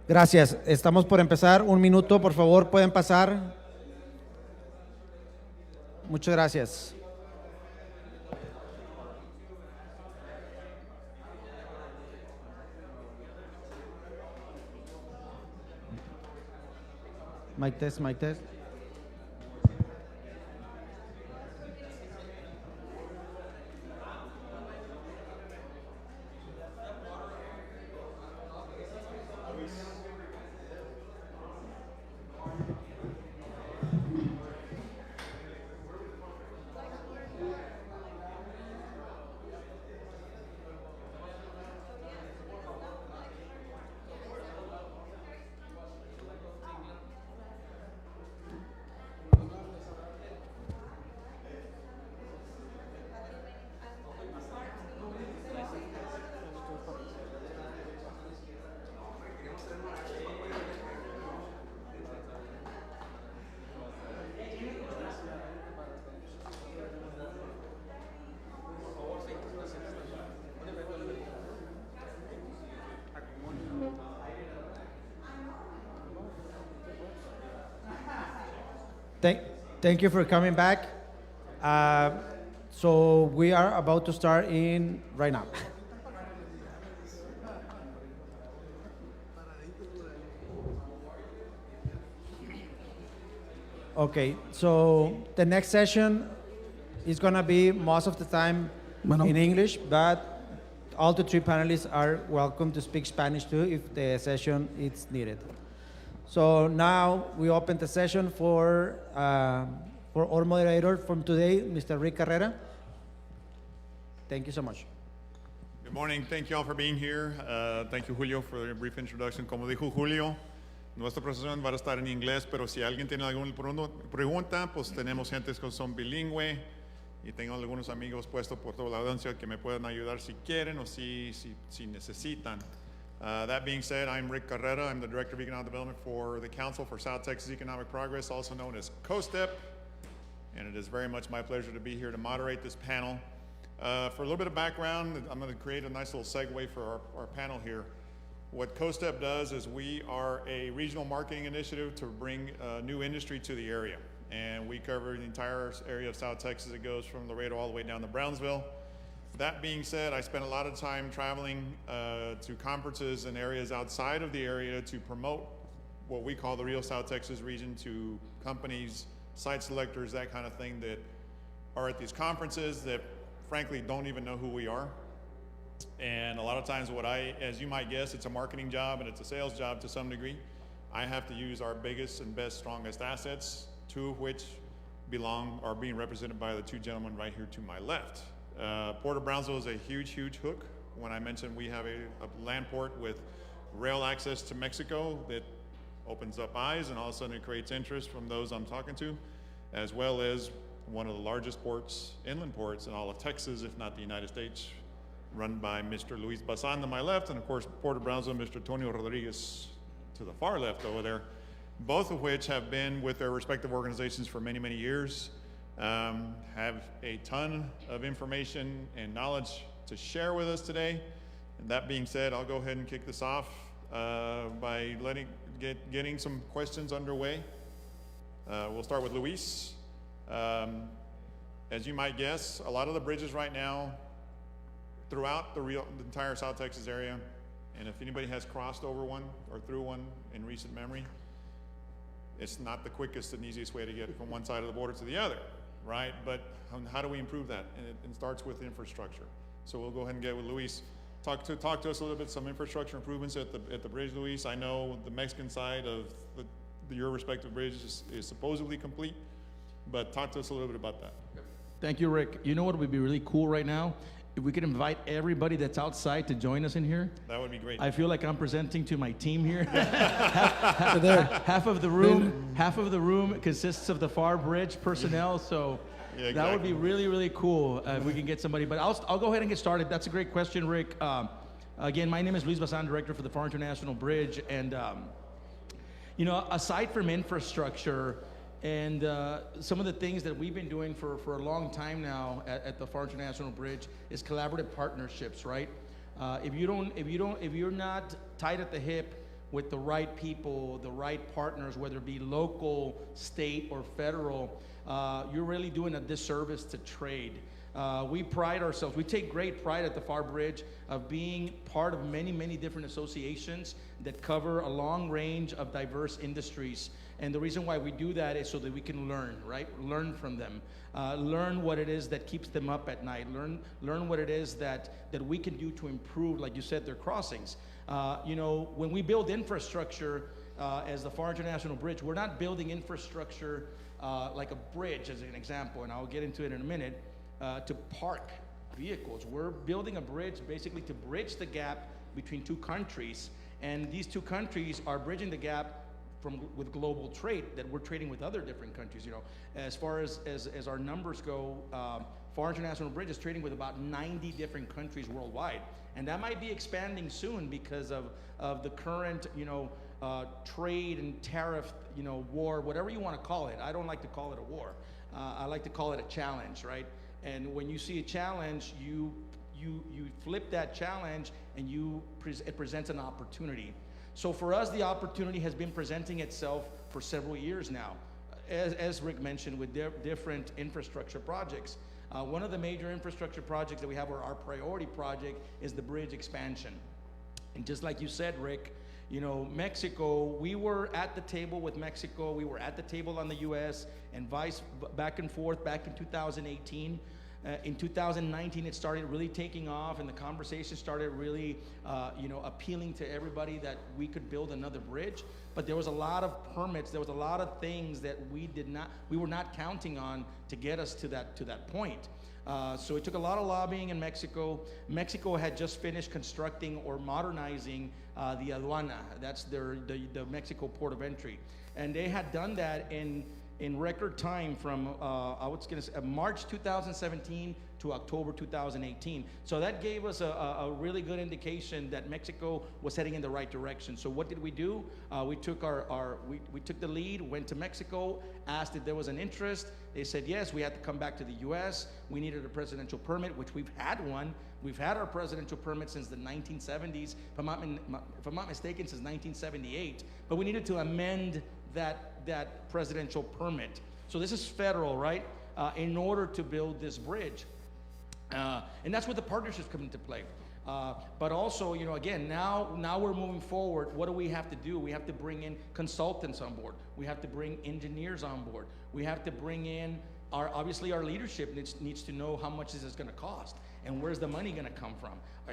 Gracias. Estamos por empezar. Un minuto, por favor, pueden pasar. Muchas gracias. Mic test, mic test. Thank you for coming back. So we are about to start in right now. Okay, so the next session is gonna be most of the time in English, but all the three panelists are welcome to speak Spanish too if the session is needed. So now we open the session for our moderator from today, Mr. Rick Carrera. Thank you so much. Good morning. Thank you all for being here. Thank you, Julio, for the brief introduction. Como dijo Julio, nuestra presentación va a estar en inglés, pero si alguien tiene alguna pregunta, pues tenemos gentes que son bilingüe y tengo algunos amigos puestos por toda la audiencia que me pueden ayudar si quieren o si necesitan. That being said, I'm Rick Carrera. I'm the Director of Economic Development for the Council for South Texas Economic Progress, also known as COSTEP. And it is very much my pleasure to be here to moderate this panel. For a little bit of background, I'm going to create a nice little segue for our panel here. What COSTEP does is we are a regional marketing initiative to bring new industry to the area. And we cover the entire area of South Texas. It goes from Laredo all the way down to Brownsville. That being said, I spent a lot of time traveling to conferences and areas outside of the area to promote what we call the real South Texas region to companies, site selectors, that kind of thing that are at these conferences that frankly don't even know who we are. And a lot of times as you might guess, it's a marketing job and it's a sales job to some degree. I have to use our biggest and best, strongest assets, two of which are being represented by the two gentlemen right here to my left. Port of Brownsville is a huge, huge hook. When I mentioned we have a land port with rail access to Mexico that opens up eyes and all of a sudden it creates interest from those I'm talking to, as well as one of the largest ports, inland ports in all of Texas, if not the United States, run by Mr. Luis Bazán to my left, and of course, Port of Brownsville, Mr. Antonio Rodríguez to the far left over there, both of which have been with their respective organizations for many, many years. Have a ton of information and knowledge to share with us today. And that being said, I'll go ahead and kick this off by getting some questions underway. We'll start with Luis. As you might guess, a lot of the bridges right now throughout the entire South Texas area, and if anybody has crossed over one or through one in recent memory, it's not the quickest and easiest way to get from one side of the border to the other. Right, but how do we improve that? And it starts with infrastructure. So we'll go ahead and get with Luis. Talk to us a little bit, some infrastructure improvements at the bridge, Luis. I know the Mexican side of your respective bridges is supposedly complete, but talk to us a little bit about that. Thank you, Rick. You know what would be really cool right now? If we could invite everybody that's outside to join us in here. That would be great. I feel like I'm presenting to my team here. half of the room consists of the Pharr Bridge personnel, so yeah, exactly. That would be really, really cool if we can get somebody. But I'll go ahead and get started. That's a great question, Rick. Again, my name is Luis Bazán, director for the Pharr International Bridge, and aside from infrastructure, and some of the things that we've been doing for a long time now at the Pharr International Bridge is collaborative partnerships, right? If you're not tight at the hip with the right people, the right partners, whether it be local, state, or federal, you're really doing a disservice to trade. We pride ourselves, we take great pride at the Pharr Bridge of being part of many, many different associations that cover a long range of diverse industries. And the reason why we do that is so that we can learn, right? Learn from them. Learn what it is that keeps them up at night. Learn what it is that we can do to improve, like you said, their crossings. You know, when we build infrastructure as the Pharr International Bridge, we're not building infrastructure like a bridge, as an example, and I'll get into it in a minute, to park vehicles. We're building a bridge basically to bridge the gap between two countries, and these two countries are bridging the gap with global trade, that we're trading with other different countries. You know, as far as our numbers go, Pharr International Bridge is trading with about 90 different countries worldwide, and that might be expanding soon because of the current, you know, trade and tariff, you know, war, whatever you want to call it. I don't like to call it a war. I like to call it a challenge, right? And when you see a challenge, you flip that challenge, and it presents an opportunity. So for us, the opportunity has been presenting itself for several years now, as Rick mentioned, with different infrastructure projects. One of the major infrastructure projects that we have, or our priority project, is the bridge expansion. And just like you said, Rick, you know, Mexico, we were at the table with Mexico, we were at the table on the US, and back and forth back in 2018. In 2019, it started really taking off, and the conversation started really, you know, appealing to everybody that we could build another bridge. But there was a lot of permits, there was a lot of things that we were not counting on to get us to that point. So it took a lot of lobbying in Mexico. Mexico had just finished constructing or modernizing the aduana. That's the Mexico port of entry, and they had done that in record time from I was going to say March 2017 to October 2018. So that gave us a really good indication that Mexico was heading in the right direction. So what did we do? We took we took the lead, went to Mexico, asked if there was an interest. They said yes. We had to come back to the U.S. We needed a presidential permit, which we've had one. We've had our presidential permit since the 1970s, if I'm not mistaken, since 1978. But we needed to amend that presidential permit. So this is federal, right? In order to build this bridge. And that's where the partnerships come into play. But also, you know, again, now we're moving forward. What do we have to do? We have to bring in consultants on board. We have to bring engineers on board. We have to bring in obviously our leadership needs to know how much this is going to cost and where's the money going to come from.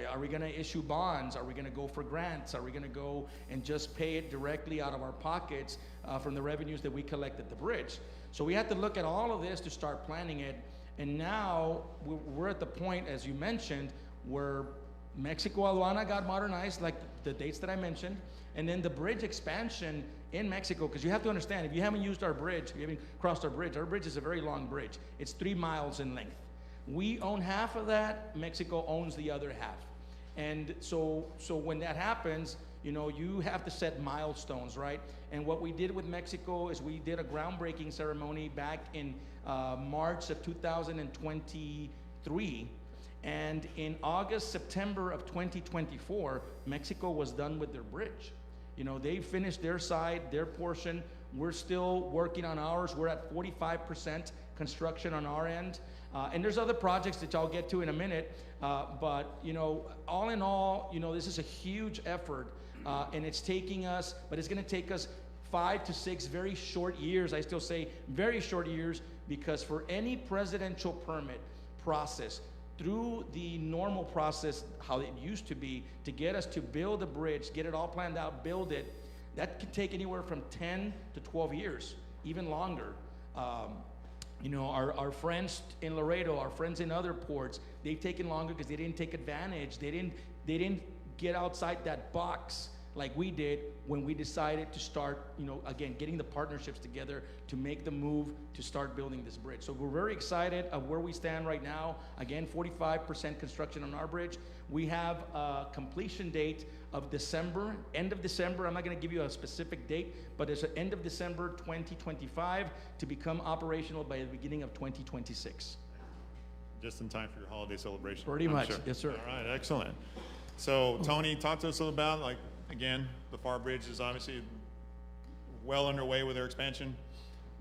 Are we going to issue bonds? Are we going to go for grants? Are we going to go and just pay it directly out of our pockets from the revenues that we collect at the bridge? So we had to look at all of this to start planning it. And now we're at the point, as you mentioned, where Mexico Aduana got modernized, like the dates that I mentioned, and then the bridge expansion in Mexico, because you have to understand, if you haven't used our bridge, if you haven't crossed our bridge is a very long bridge. It's 3 miles in length. We own half of that, Mexico owns the other half. And so when that happens, you know, you have to set milestones, right? And what we did with Mexico is we did a groundbreaking ceremony back in March of 2023. And in August, September of 2024, Mexico was done with their bridge. You know, they finished their side, their portion. We're still working on ours. We're at 45% construction on our end. And there's other projects that I'll get to in a minute. But, you know, all in all, you know, this is a huge effort. And it's taking us, but it's going to take us 5 to 6 very short years. I still say very short years, because for any presidential permit process, through the normal process, how it used to be, to get us to build a bridge, get it all planned out, build it, that could take anywhere from 10 to 12 years, even longer. You know, our friends in Laredo, our friends in other ports, they've taken longer because they didn't take advantage. They didn't get outside that box like we did when we decided to start, you know, again, getting the partnerships together to make the move to start building this bridge. So we're very excited of where we stand right now. Again, 45% construction on our bridge. We have a completion date of December, end of December. I'm not going to give you a specific date, but it's the end of December 2025 to become operational by the beginning of 2026. Just in time for your holiday celebration. Pretty much, sure. Yes, sir. All right, excellent. So Tony, talk to us a little about, like, again, the Pharr Bridge is obviously well underway with their expansion.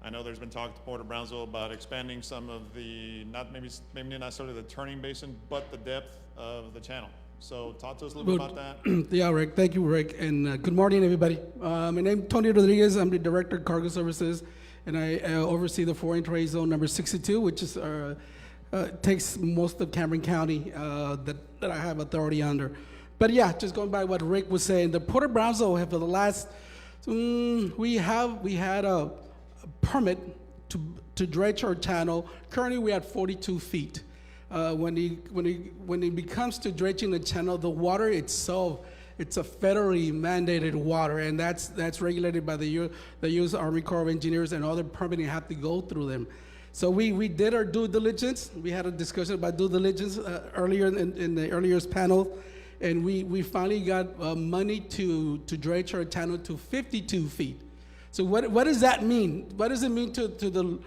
I know there's been talk at the Port of Brownsville about expanding some of the, maybe not necessarily the turning basin, but the depth of the channel. So talk to us a little bit about that. Yeah, Rick. Thank you, Rick. And good morning, everybody. My name is Tony Rodríguez. I'm the Director of Cargo Services, and I oversee the foreign trade zone number 62, which is takes most of Cameron County that I have authority under. But yeah, just going by what Rick was saying, the Port of Brownsville have for the last, we had a permit to dredge our channel. Currently, we have 42 feet. When it becomes to dredging the channel, the water itself, it's a federally mandated water, and that's regulated by the U.S. Army Corps of Engineers, and other permitting have to go through them. So we did our due diligence. We had a discussion about due diligence earlier in the earlier panel, and we finally got money to dredge our channel to 52 feet. So what does that mean? What does it mean to the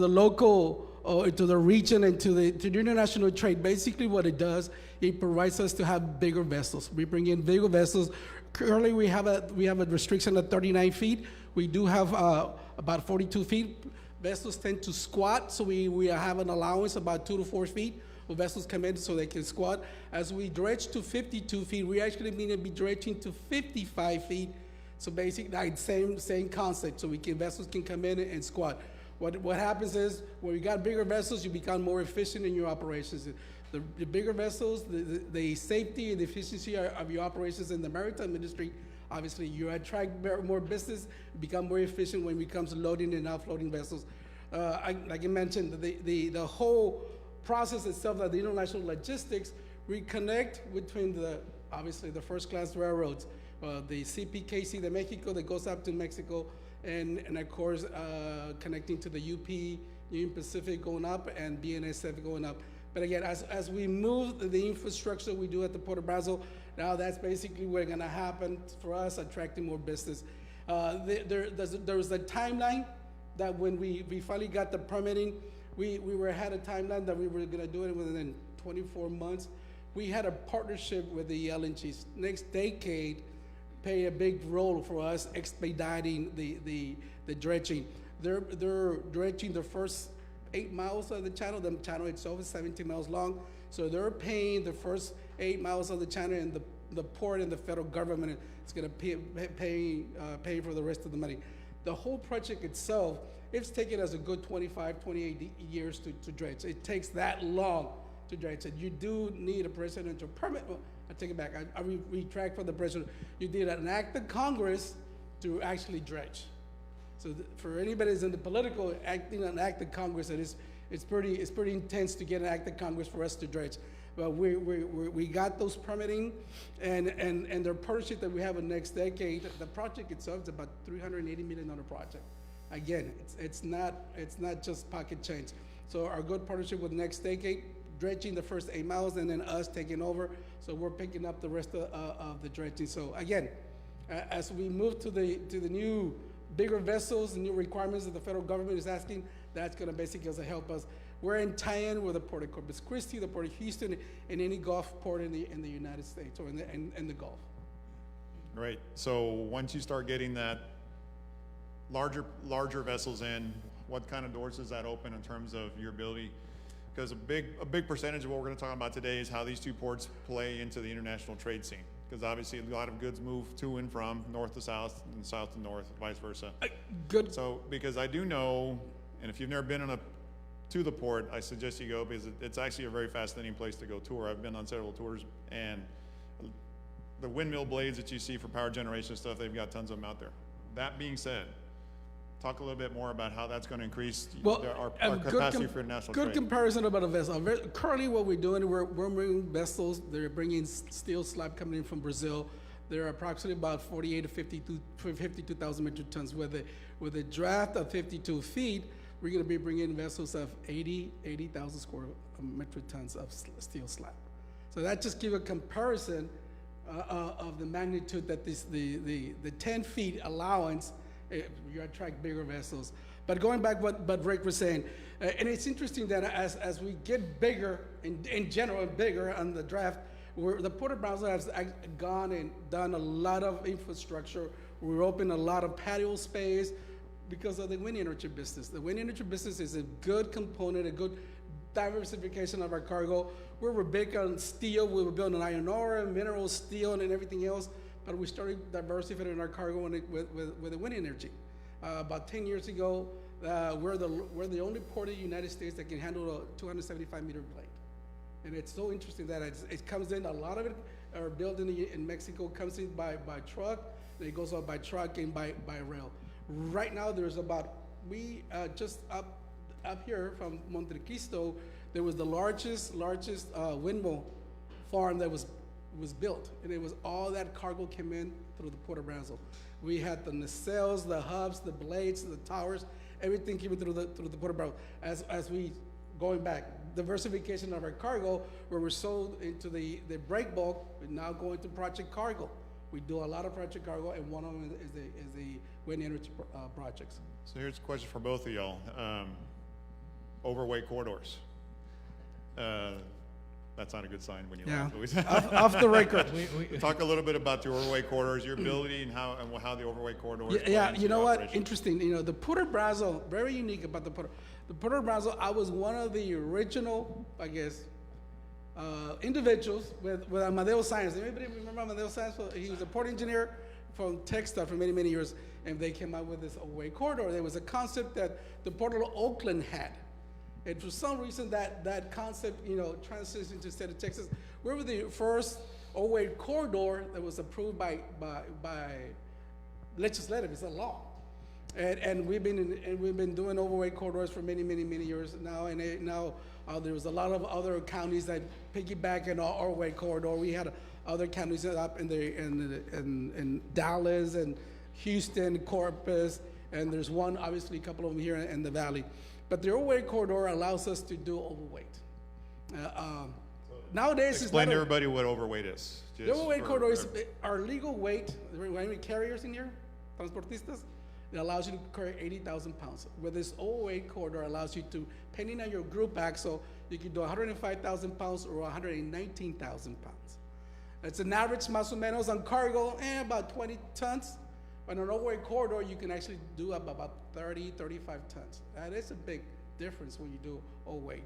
local, or to the region, and to the international trade? Basically what it does, it provides us to have bigger vessels. We bring in bigger vessels. Currently we have a restriction of 39 feet. We do have about 42 feet. Vessels tend to squat, so we have an allowance about 2 to 4 feet of vessels come in so they can squat. As we dredge to 52 feet, we actually mean to be dredging to 55 feet. So basically, like same concept. So vessels can come in and squat. What happens is, when you got bigger vessels, you become more efficient in your operations. The bigger vessels, the safety and efficiency of your operations in the maritime industry, obviously you attract more business, become more efficient when it comes to loading and offloading vessels. Like I mentioned, the whole process itself, the international logistics, we connect between obviously the first class railroads, the CPKC, the Mexico that goes up to Mexico, and of course connecting to the UP, Union Pacific going up, and BNSF going up. But again, as we move the infrastructure we do at the Port of Brownsville, now that's basically what's going to happen for us, attracting more business. There was a timeline that when we finally got the permitting, we had a timeline that we were going to do it within 24 months. We had a partnership with the LNGs. Next decade, play a big role for us expediting the dredging. They're dredging the first 8 miles of the channel. The channel itself is 17 miles long. So they're paying the first 8 miles of the channel, and the port and the federal government is going to pay for the rest of the money. The whole project itself, it's taken us a good 25, 28 years to dredge. It takes that long to dredge it. You do need a presidential permit. Well, I take it back. I retract from the president. You need an act of Congress to actually dredge. So for anybody who's in the political, acting an act of Congress, it's pretty intense to get an act of Congress for us to dredge. But we got those permitting, and the partnership that we have in next decade. The project itself is about $380 million project. Again, it's not just pocket change. So our good partnership with next decade, dredging the first 8 miles, and then us taking over. So we're picking up the rest of the dredging. So again, as we move to the new bigger vessels and new requirements that the federal government is asking, that's going to basically help us. We're in tie-in with the Port of Corpus Christi, the Port of Houston, and any Gulf port in the United States, or in the Gulf. Great. So once you start getting that larger vessels in, what kind of doors does that open in terms of your ability? Because a big percentage of what we're going to talk about today is how these two ports play into the international trade scene. Because obviously a lot of goods move to and from north to south and south to north, vice versa. Good. So because I do know, and if you've never been to the port, I suggest you go, because it's actually a very fascinating place to go tour. I've been on several tours, and the windmill blades that you see for power generation stuff, they've got tons of them out there. That being said, talk a little bit more about how that's going to increase our capacity for national trade. Good comparison about a vessel. Currently what we're doing, we're bringing vessels. They're bringing steel slab coming in from Brazil. They're approximately about 48 to 52,000 metric tons. With a draft of 52 feet, we're going to be bringing vessels of 80,000 square metric tons of steel slab. So that just gives a comparison of the magnitude that the 10 feet allowance, you attract bigger vessels. But going back what Rick was saying, and it's interesting that as we get bigger, in general, bigger on the draft, The Port of Brownsville has gone and done a lot of infrastructure. We're opening a lot of patio space because of the wind energy business. The wind energy business is a good component, a good diversification of our cargo. We were big on steel. We were building iron ore, mineral steel, and everything else. But we started diversifying our cargo with the wind energy. About 10 years ago, we're the only port in the United States that can handle a 275-meter blade. And it's so interesting that it comes in, a lot of it are built in Mexico, comes in by truck, and it goes out by truck and by rail. Right now, there's just up here from Monte Cristo, there was the largest windmill farm that was built, and it was all that cargo came in through the Port of Brownsville. We had the nacelles, the hubs, the blades, the towers, everything came in through the Port of Brownsville. As we going back, diversification of our cargo, where we're sold into the break bulk, we're now going to project cargo. We do a lot of project cargo, and one of them is the wind energy projects. So here's a question for both of y'all. Overweight corridors. That's not a good sign when you laugh, Luis. off the record. Talk a little bit about the overweight corridors, your ability, and how the overweight corridors. Yeah, you know what? Interesting. You know, the Port of Brownsville, very unique about the Port. The Port of Brownsville, I was one of the original, I guess, individuals with Amadeo Sáenz. Anybody remember Amadeo Sáenz? He was a port engineer from Texas for many, many years, and they came out with this overweight corridor. There was a concept that the Port of Oakland had. And for some reason, that concept, transitioned to the state of Texas. We were the first overweight corridor that was approved by legislative. It's a law, and we've been doing overweight corridors for many, many, many years now. And now there's a lot of other counties that piggyback in our overweight corridor. We had other counties up in Dallas and Houston, Corpus, and there's one, obviously, a couple of them here in the valley. But the overweight corridor allows us to do overweight. Nowadays, explain to everybody what overweight is. The overweight corridor is our legal weight. There are any carriers in here, transportistas. It allows you to carry 80,000 pounds. With this overweight corridor, allows you to, depending on your group axle, you can do 105,000 pounds or 119,000 pounds. It's an average, más o menos, on cargo, about 20 tons. On an overweight corridor, you can actually do up about 30, 35 tons. That is a big difference when you do overweight.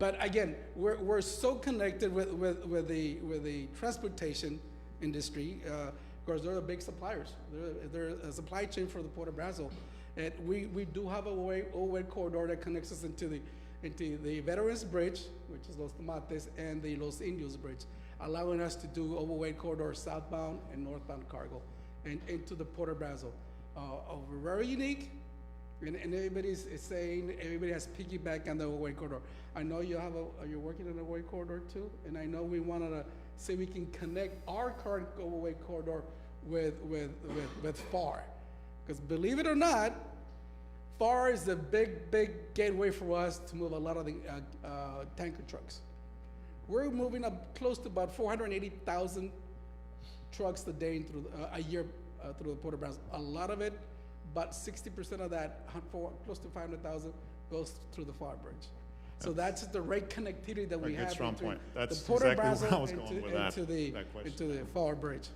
But again, we're so connected with the transportation industry. Of course, they're the big suppliers. They're a supply chain for the Port of Brownsville. And we do have a overweight corridor that connects us into the Veterans Bridge, which is Los Tomates, and the Los Indios Bridge, allowing us to do overweight corridors southbound and northbound cargo and into the Port of Brownsville. We're very unique, and everybody has piggyback on the overweight corridor. I know you're working on an overweight corridor too, and I know we wanted to see we can connect our current overweight corridor with Pharr. Because believe it or not, Pharr is the big gateway for us to move a lot of the tanker trucks. We're moving up close to about 480,000 trucks a year through the Port of Brownsville. A lot of it, about 60% of that, close to 500,000, goes through the Pharr Bridge. So that's the rate connectivity that we have strong point. That's the Port exactly of where I was Brownsville going with into the Pharr Bridge.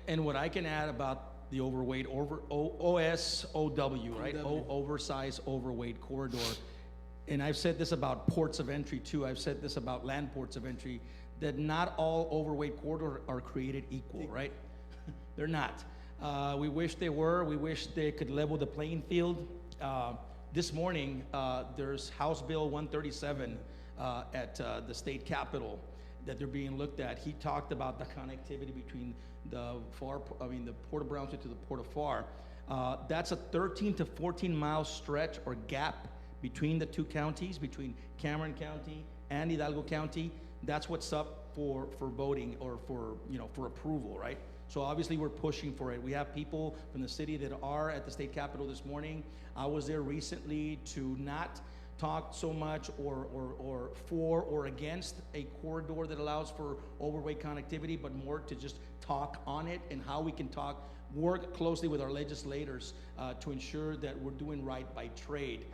And what I can add about the overweight, OSOW, right? Oversized overweight corridor. And I've said this about ports of entry too. I've said this about land ports of entry, that not all overweight corridors are created equal, right? They're not. We wish they were. We wish they could level the playing field. This morning, there's House Bill 137 at the state capitol that they're being looked at. He talked about the connectivity between the Port of Brownsville to the Port of Pharr. That's a 13 to 14 mile stretch or gap between the two counties, between Cameron County and Hidalgo County. That's what's up for voting or for approval, right? So obviously we're pushing for it. We have people from the city that are at the state capitol this morning. I was there recently to not talk so much or for or against a corridor that allows for overweight connectivity, but more to just talk on it and how we can work closely with our legislators to ensure that we're doing right by trade.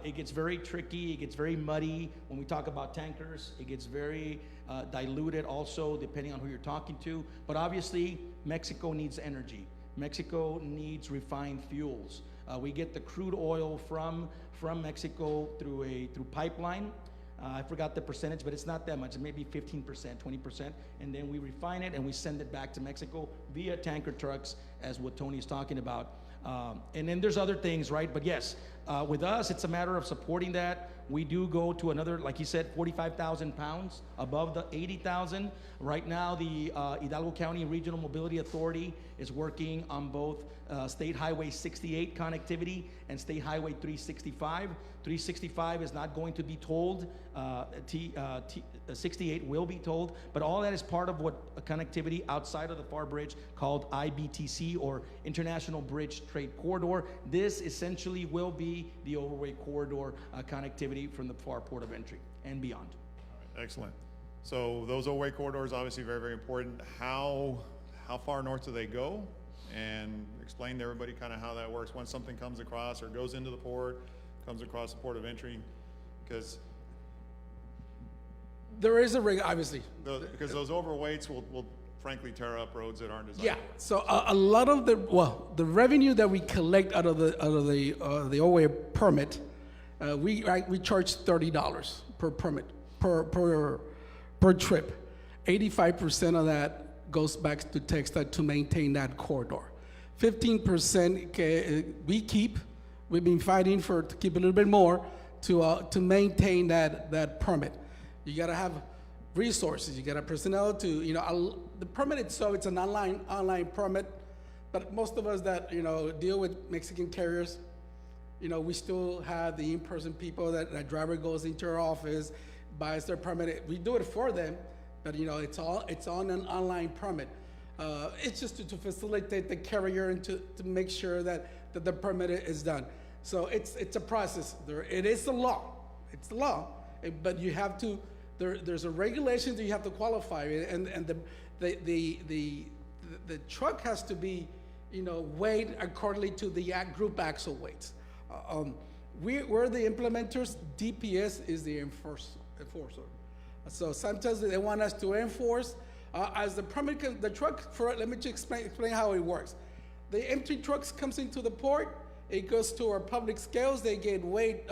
It gets very tricky, it gets very muddy when we talk about tankers. It gets very diluted also depending on who you're talking to. But obviously, Mexico needs energy. Mexico needs refined fuels. We get the crude oil from Mexico through pipeline. I forgot the percentage, but it's not that much. It may be 15%, 20%. And then we refine it and we send it back to Mexico via tanker trucks, as what Tony's talking about. And then there's other things, right? But yes, with us, it's a matter of supporting that. We do go to another, like he said, 45,000 pounds above the 80,000. Right now, the Hidalgo County Regional Mobility Authority is working on both State Highway 68 connectivity and State Highway 365. 365 is not going to be tolled. 68 will be tolled, but all that is part of what a connectivity outside of the Pharr Bridge called IBTC, or International Bridge Trade Corridor. This essentially will be the overweight corridor connectivity from the Pharr Port of Entry and beyond. All right, excellent. So those overweight corridors obviously very, very important. How far north do they go? And explain to everybody kind of how that works when something comes across or goes into the port, comes across the port of entry, because there is a rig, obviously. Because those overweights will frankly tear up roads that aren't designed. Yeah. So a lot of the revenue that we collect out of the overweight permit, we charge $30 per permit per trip. 85% of that goes back to TxDOT to maintain that corridor. 15% we keep. We've been fighting to keep a little bit more to maintain that permit. You got to have resources. You got to personnel to the permit itself. It's an online permit, but most of us that deal with Mexican carriers, we still have the in-person people that driver goes into our office, buys their permit. We do it for them, but it's on an online permit. It's just to facilitate the carrier and to make sure that the permit is done. So it's a process. It is the law. It's the law, but you have to. There's a regulation that you have to qualify, and the truck has to be weighed accordingly to the group axle weights. We're the implementers. DPS is the enforcer. So sometimes they want us to enforce. As the permit, the truck, let me just explain how it works. The empty trucks comes into the port, it goes to our public scales, they get weighed,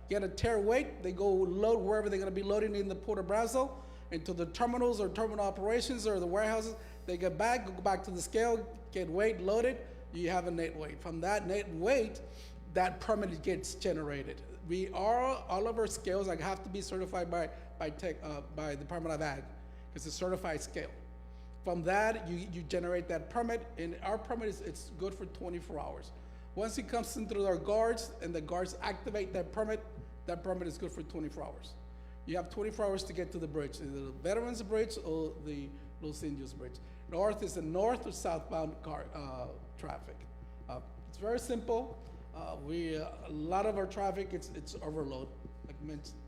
get a tare weight, they go load wherever they're gonna be loading in the Port of Brownsville, into the terminals or terminal operations or the warehouses, they go back to the scale, get weighed, loaded, you have a net weight. From that net weight, that permit gets generated. All of our scales have to be certified by Department of Ag. It's a certified scale. From that, you generate that permit, and our permit it's good for 24 hours. Once it comes in through our guards, and the guards activate that permit is good for 24 hours. You have 24 hours to get to the bridge, either the Veterans Bridge or the Los Indios Bridge. North is the north or southbound traffic. It's very simple. A lot of our traffic, it's overload, like I mentioned.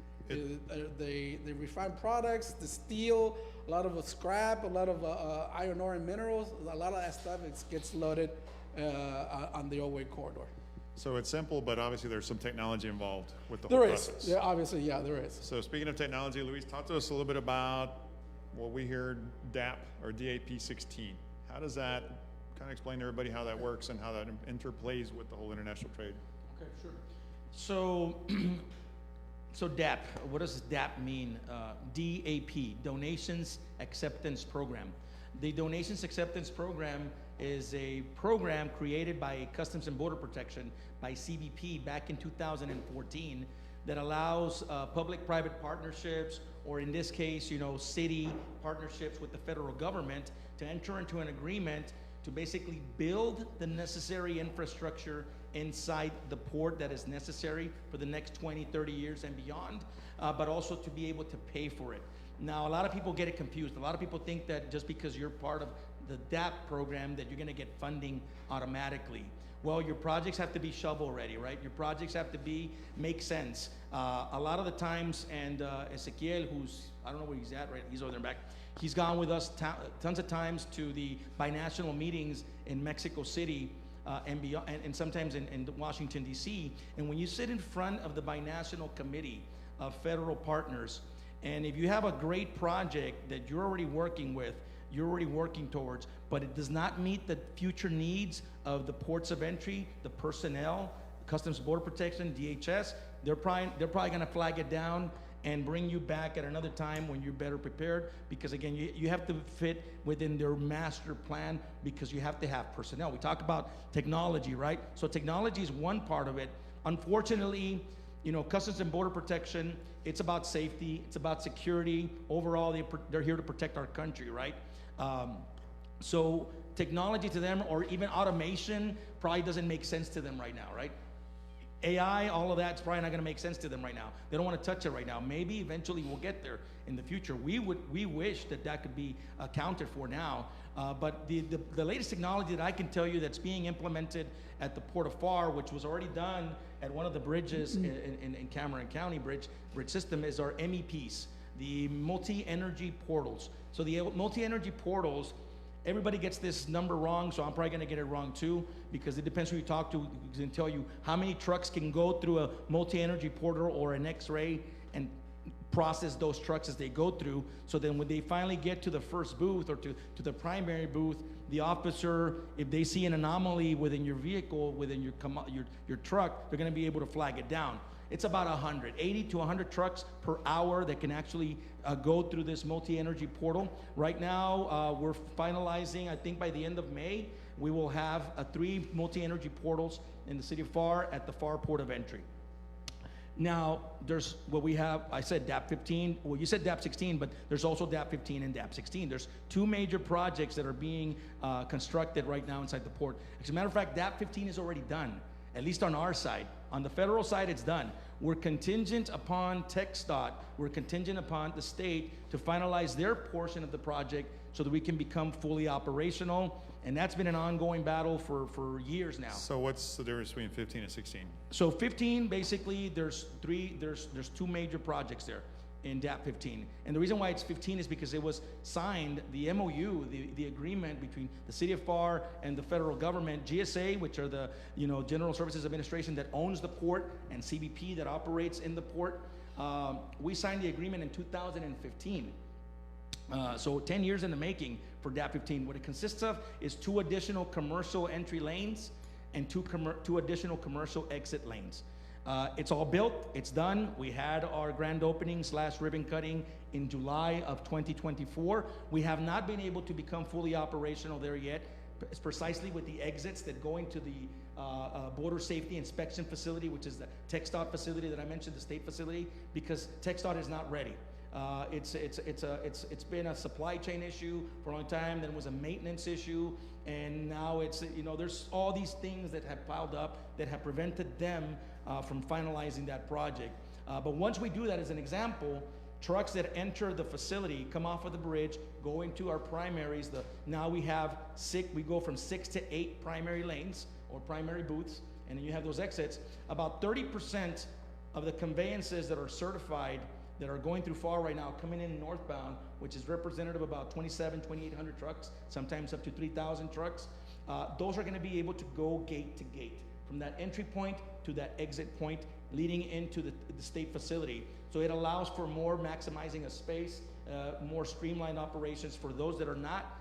The refined products, the steel, a lot of scrap, a lot of iron ore and minerals, a lot of that stuff gets loaded on the overweight corridor. So it's simple, but obviously there's some technology involved with the whole process. Yeah, obviously, yeah, there is. So speaking of technology, Luis, talk to us a little bit about what we hear DAP or DAP 16. How does that kind of explain to everybody how that works and how that interplays with the whole international trade? Okay, sure. So DAP, what does DAP mean? DAP, Donations Acceptance Program. The Donations Acceptance Program is a program created by Customs and Border Protection, by CBP back in 2014, that allows public-private partnerships, or in this case, city partnerships with the federal government, to enter into an agreement to basically build the necessary infrastructure inside the port that is necessary for the next 20, 30 years and beyond, but also to be able to pay for it. Now, a lot of people get it confused. A lot of people think that just because you're part of the DAP program that you're gonna get funding automatically. Well, your projects have to be shovel ready, right? Your projects have to make sense. A lot of the times, and Ezequiel, who's, I don't know where he's at, right? He's over there back. He's gone with us tons of times to the binational meetings in Mexico City. and beyond, and sometimes in Washington, D.C. And when you sit in front of the binational committee of federal partners, and if you have a great project that you're already working with, you're already working towards, but it does not meet the future needs of the ports of entry, the personnel, Customs Border Protection, DHS, they're probably going to flag it down and bring you back at another time when you're better prepared, because again, you have to fit within their master plan, because you have to have personnel. We talk about technology, right? So technology is one part of it. Unfortunately, you know, Customs and Border Protection, it's about safety, it's about security. Overall, they're here to protect our country, right? So technology to them, or even automation, probably doesn't make sense to them right now, right? AI, all of that's probably not going to make sense to them right now. They don't want to touch it right now. Maybe eventually we'll get there in the future. We wish that could be accounted for now. But the latest technology that I can tell you that's being implemented at the Port of Pharr, which was already done at one of the bridges in Cameron County bridge system, is our MEPs, the multi-energy portals. So the multi-energy portals, everybody gets this number wrong, so I'm probably going to get it wrong too, because it depends who you talk to. Can tell you how many trucks can go through a multi-energy portal or an X-ray and process those trucks as they go through. So then when they finally get to the first booth or to the primary booth, the officer, if they see an anomaly within your vehicle, within your truck, they're going to be able to flag it down. It's about 80 to 100 trucks per hour that can actually go through this multi-energy portal. Right now, we're finalizing, I think by the end of May, we will have 3 multi-energy portals in the city of Pharr at the Pharr Port of Entry. Now, there's what we have, I said DAP 15, well, you said DAP 16, but there's also DAP 15 and DAP 16. There's 2 major projects that are being constructed right now inside the port. As a matter of fact, DAP 15 is already done, at least on our side. On the federal side, it's done. We're contingent upon TxDOT, we're contingent upon the state to finalize their portion of the project so that we can become fully operational. And that's been an ongoing battle for years now. So what's the difference between 15 and 16? So 15, basically, there's 2 major projects there in DAP 15. And the reason why it's 15 is because it was signed, the MOU, the agreement between the city of Pharr and the federal government, GSA, which are the General Services Administration that owns the port, and CBP that operates in the port. We signed the agreement in 2015. So 10 years in the making for DAP 15. What it consists of is 2 additional commercial entry lanes and 2 additional commercial exit lanes. It's all built, it's done. We had our grand opening / ribbon cutting in July of 2024. We have not been able to become fully operational there yet. It's precisely with the exits that go into the border safety inspection facility, which is the TxDOT facility that I mentioned, the state facility, because TxDOT is not ready. It's been a supply chain issue for a long time. Then it was a maintenance issue, and now it's there's all these things that have piled up that have prevented them from finalizing that project. But once we do that, as an example, trucks that enter the facility come off of the bridge, go into our primaries. Now we have we go from 6 to 8 primary lanes or primary booths, and then you have those exits. About 30% of the conveyances that are certified that are going through Pharr right now, coming in northbound, which is representative of about 2,800 trucks, sometimes up to 3,000 trucks. Those are going to be able to go gate to gate, from that entry point to that exit point, leading into the state facility. So it allows for more maximizing of space, more streamlined operations for those that are not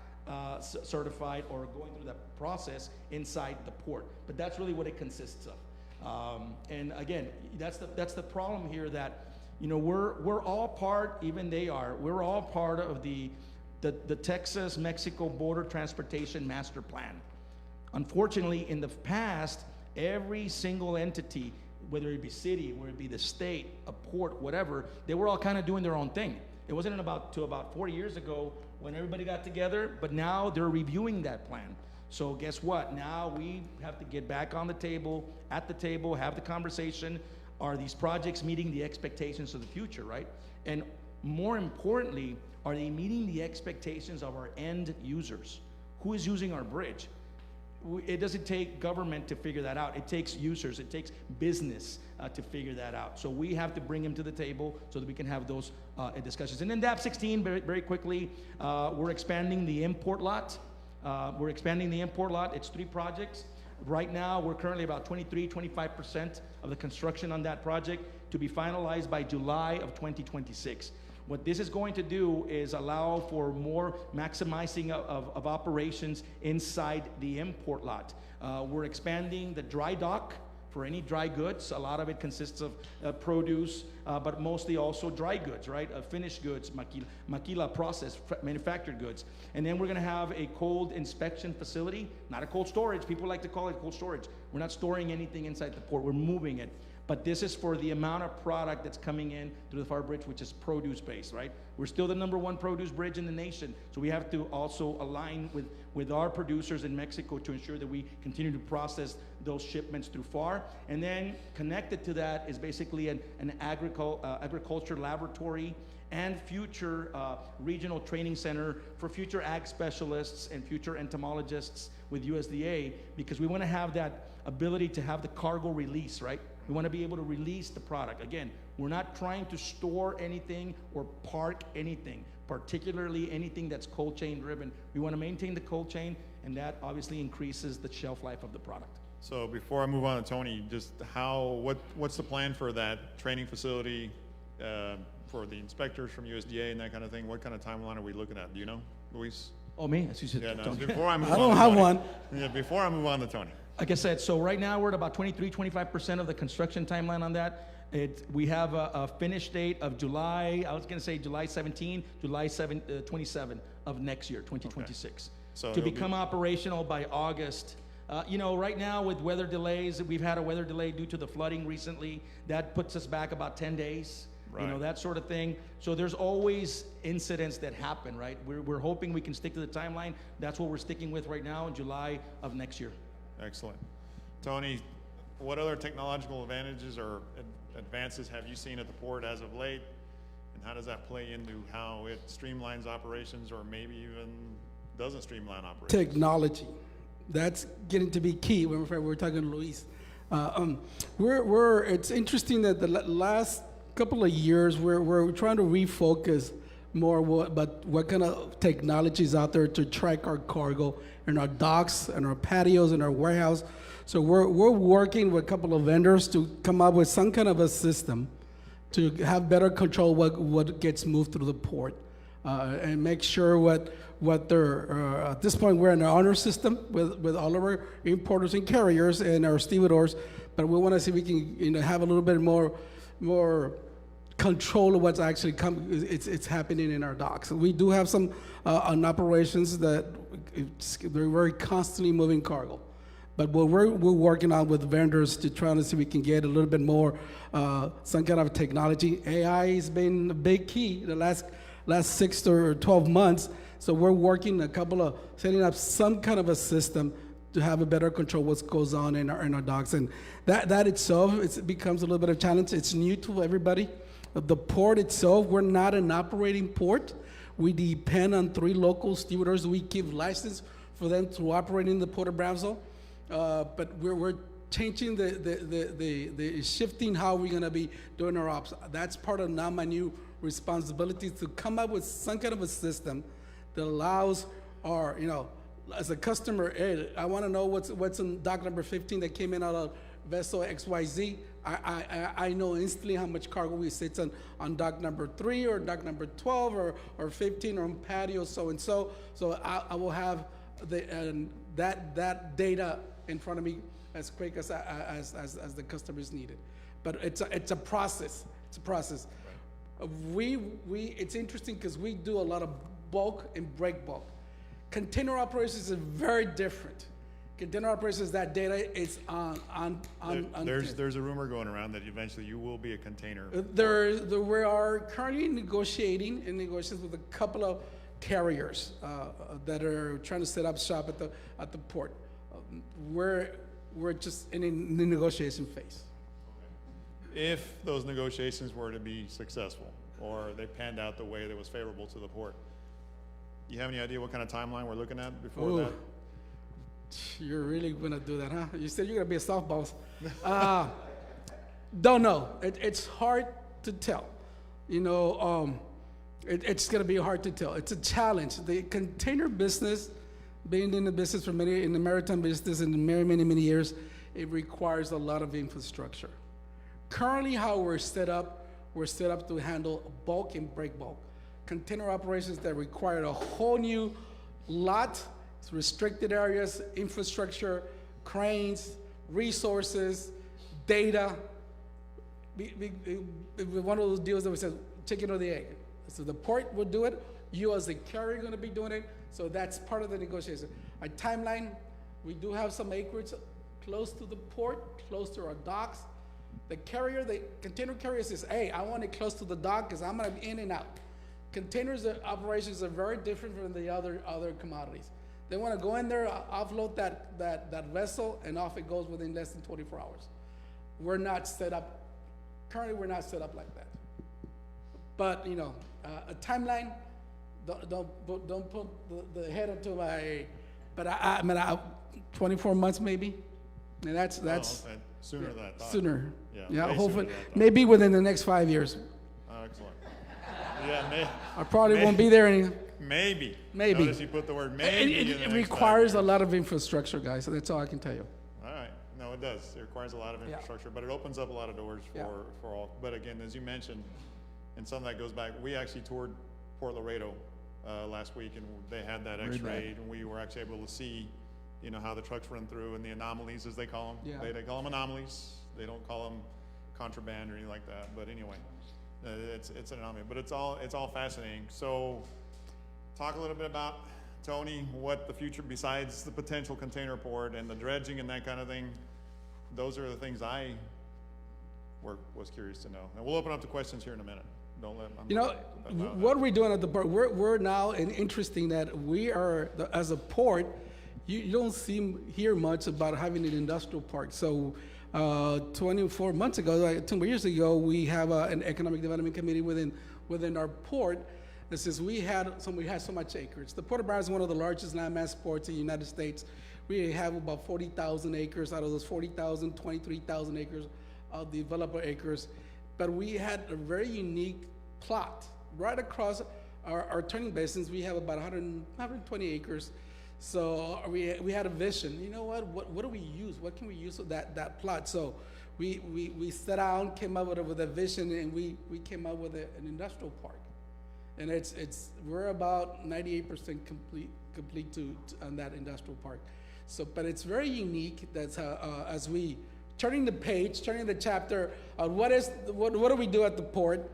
certified or going through that process inside the port. But that's really what it consists of. And again, that's the problem here, that we're all part, even they are, we're all part of the Texas-Mexico Border Transportation Master Plan. Unfortunately, in the past, every single entity, whether it be city, whether it be the state, a port, whatever, they were all kind of doing their own thing. It wasn't about 40 years ago when everybody got together, but now they're reviewing that plan. So guess what? Now we have to get back on the table, have the conversation. Are these projects meeting the expectations of the future, right? And more importantly, are they meeting the expectations of our end users? Who is using our bridge? It doesn't take government to figure that out. It takes users, it takes business to figure that out. So we have to bring them to the table so that we can have those discussions. And then DAP 16, very, very quickly, we're expanding the import lot. It's 3 projects. Right now, we're currently about 25% of the construction on that project to be finalized by July of 2026. What this is going to do is allow for more maximizing of operations inside the import lot. We're expanding the dry dock for any dry goods. A lot of it consists of produce, but mostly also dry goods, right? Finished goods, maquila processed, manufactured goods. And then we're gonna have a cold inspection facility, not a cold storage. People like to call it cold storage. We're not storing anything inside the port, we're moving it. But this is for the amount of product that's coming in through the Pharr Bridge, which is produce-based, right? We're still the #1 produce bridge in the nation, so we have to also align with our producers in Mexico to ensure that we continue to process those shipments through Pharr. And then connected to that is basically an agriculture laboratory and future regional training center for future ag specialists and future entomologists with USDA, because we want to have that ability to have the cargo release, right? We want to be able to release the product. Again, we're not trying to store anything or park anything, particularly anything that's cold chain driven. We want to maintain the cold chain, and that obviously increases the shelf life of the product. So before I move on to Tony, just what's the plan for that training facility for the inspectors from USDA and that kind of thing? What kind of timeline are we looking at? Do you know, Luis? Oh, me? As you said, Yeah, no, Tony. before I move on. I don't to have Tony. one. Yeah, before I move on to Tony. Like I said, so right now we're at about 25% of the construction timeline on that. We have a finish date of July, I was gonna say July 17, 27 of next year, 2026. Okay. So To it'll become operational by August. You know, right now with weather delays, we've had a weather delay due to the flooding recently. That puts us back about 10 days. You know, Right. that sort of thing. So there's always incidents that happen, right? We're hoping we can stick to the timeline. That's what we're sticking with right now in July of next year. Excellent. Tony, what other technological advantages or advances have you seen at the port as of late? And how does that play into how it streamlines operations or maybe even doesn't streamline operations? Technology. That's getting to be key when we're talking to Luis. It's interesting that the last couple of years we're trying to refocus more what kind of technology is out there to track our cargo in our docks and our patios and our warehouse. So we're working with a couple of vendors to come up with some kind of a system to have better control what gets moved through the port and make sure what they're at this point we're in an honor system with all of our importers and carriers and our stevedores, but we want to see if we can have a little bit more control of what's actually it's happening in our docks. We do have some on operations that they're very constantly moving cargo. But what we're working on with vendors to try to see if we can get a little bit more, some kind of technology. AI has been a big key the last 6 to 12 months. So we're working setting up some kind of a system to have a better control what goes on in our docks. And that itself, it becomes a little bit of a challenge. It's new to everybody. The port itself, we're not an operating port. We depend on 3 local stevedores. We give license for them to operate in the Port of Brownsville. But we're changing the shifting how we're going to be doing our ops. That's part of now my new responsibility to come up with some kind of a system that allows our, as a customer, hey, I want to know what's in dock number 15 that came in out of vessel XYZ. I know instantly how much cargo we sits on dock number 3 or dock number 12 or 15 or on patio so and so. So I will have that data in front of me as quick as the customers need it. But it's a process. It's a process. It's interesting because we do a lot of bulk and break bulk. Container operations is very different. Container operations, that data is on. There's a rumor going around that eventually you will be a container. We are currently negotiating with a couple of carriers that are trying to set up shop at the port. We're just in the negotiation phase. If those negotiations were to be successful or they panned out the way that was favorable to the port, you have any idea what kind of timeline we're looking at before that? You're really gonna do that, huh? You said you're gonna be a softball. Don't know. It's hard to tell. It's gonna be hard to tell. It's a challenge. The container business, being in the business for in the maritime business in many years, it requires a lot of infrastructure. Currently, how we're set up to handle bulk and break bulk. Container operations that require a whole new lot, restricted areas, infrastructure, cranes, resources, data. One of those deals that we said, chicken or the egg. So the port will do it, you as the carrier are gonna be doing it, so that's part of the negotiation. Our timeline, we do have some acreage close to the port, close to our docks. The carrier, the container carrier says, hey, I want it close to the dock because I'm gonna be in and out. Containers operations are very different from the other commodities. They wanna go in there, offload that vessel, and off it goes within less than 24 hours. We're not set up, currently we're not set up like that. But, you know, a timeline, don't put the head into my, but I mean, 24 months maybe, and that's sooner than I thought. Sooner. Yeah, way hopefully, sooner than I thought. maybe within the next 5 years. Oh, excellent. Yeah, I probably won't be there any. maybe. Maybe. Notice you put the word maybe. in the It next requires 5 a years. lot of infrastructure, guys. So that's all I can tell you. All right. No, it does. It requires a lot of infrastructure, but it opens up a lot of doors for all. But again, as you mentioned, and some of that goes back, we actually toured Port Laredo last week, and they had that X-ray, and we were actually able to see, you know, how the trucks run through and the anomalies, as they call them. Yeah. They call them anomalies. They don't call them contraband or anything like that. But anyway, it's an anomaly. But it's all fascinating. So, talk a little bit about, Tony, what the future, besides the potential container port and the dredging and that kind of thing. Those are the things I was curious to know. And we'll open up the questions here in a minute. Don't let You know, what we're doing at the port, we're now, and interesting that we are, as a port, you don't hear much about having an industrial park. So 24 months ago, like 2 years ago, we have an economic development committee within our port that says we had so much acreage. The Port of Brownsville is one of the largest landmass ports in the United States. We have about 40,000 acres. Out of those 40,000, 23,000 acres are developer acres. But we had a very unique plot right across our turning basins. We have about 120 acres. So we had a vision. You know what do we use? What can we use with that plot? So we sat down, came up with a vision, and we came up with an industrial park. And we're about 98% complete on that industrial park. So, but it's very unique. That's as we turning the chapter on what do we do at the port.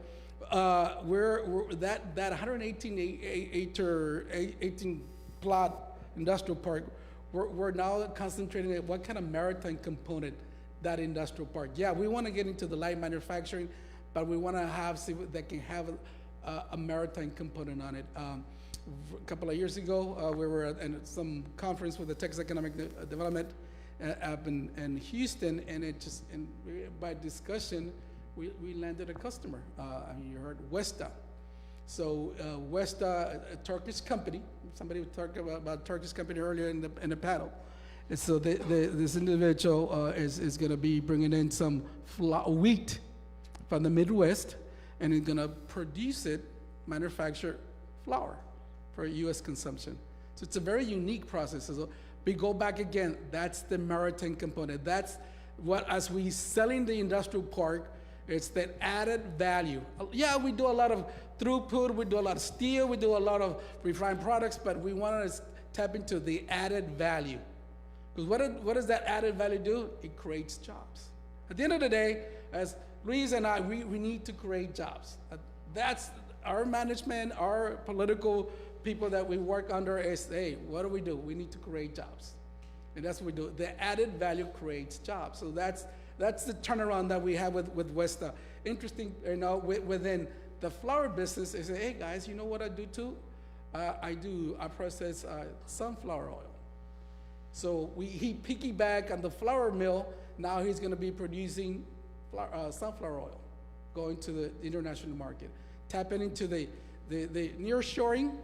We're that 118 plot industrial park. We're now concentrating on what kind of maritime component that industrial park. Yeah, we want to get into the light manufacturing, but we want to see if that can have a maritime component on it. A couple of years ago, we were at some conference with the Texas Economic Development up in Houston, and by discussion, we landed a customer. You heard Westa. So Westa, a Turkish company. Somebody talked about Turkish company earlier in the panel. And so this individual is going to be bringing in some wheat from the Midwest, and is going to produce it, manufacture flour for U.S. consumption. So it's a very unique process. So we go back again, that's the maritime component. That's what, as we selling the industrial park, it's that added value. Yeah, we do a lot of throughput, we do a lot of steel, we do a lot of refined products, but we want to tap into the added value. Because what does that added value do? It creates jobs. At the end of the day, as Luis and I, we need to create jobs. That's our management, our political people that we work under is, hey, what do? We need to create jobs. And that's what we do. The added value creates jobs. So that's the turnaround that we have with Westa. Interesting, within the flour business, is, hey guys, you know what I do too? I process sunflower oil. So he piggyback on the flour mill. Now he's going to be producing sunflower oil, going to the international market, tapping into the nearshoring.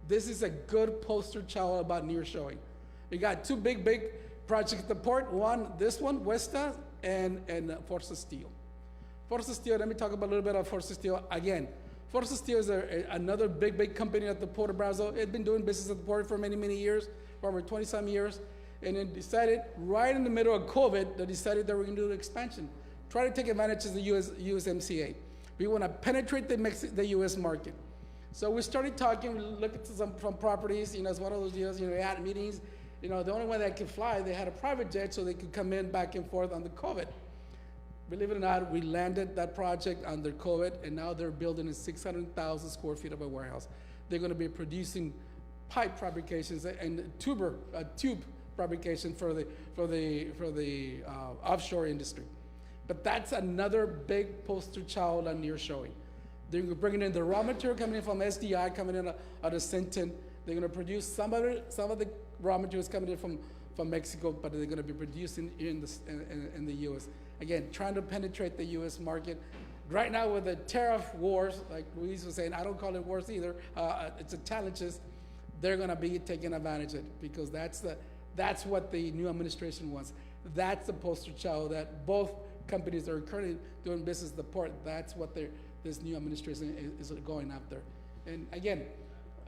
This is a good poster child about nearshoring. We got two big projects at the port. This one, Westa, and Forza Steel. Forza Steel, let me talk about a little bit of Forza Steel. Again, Forza Steel is another big company at the Port of Brownsville. It's been doing business at the port for many years, for over 20-some years. And then decided, right in the middle of COVID, they decided they were going to do an expansion. Try to take advantage of the USMCA. We want to penetrate the U.S. market. So we started talking, we looked at some properties, it's one of those deals, we had meetings. The only one that could fly, they had a private jet so they could come in back and forth on the COVID. Believe it or not, we landed that project under COVID, and now they're building a 600,000 square feet of a warehouse. They're going to be producing pipe fabrications and tube fabrication for the offshore industry. But that's another big poster child on nearshoring. They're bringing in the raw material coming in from SDI, coming in out of Sinton. They're going to produce some of the raw materials coming in from Mexico, but they're going to be producing in the U.S. Again, trying to penetrate the U.S. market. Right now with the tariff wars, like Luis was saying, I don't call it wars either. It's a challenges. They're going to be taking advantage of it because that's what the new administration wants. That's the poster child that both companies that are currently doing business at the port, that's what this new administration is going after. And again,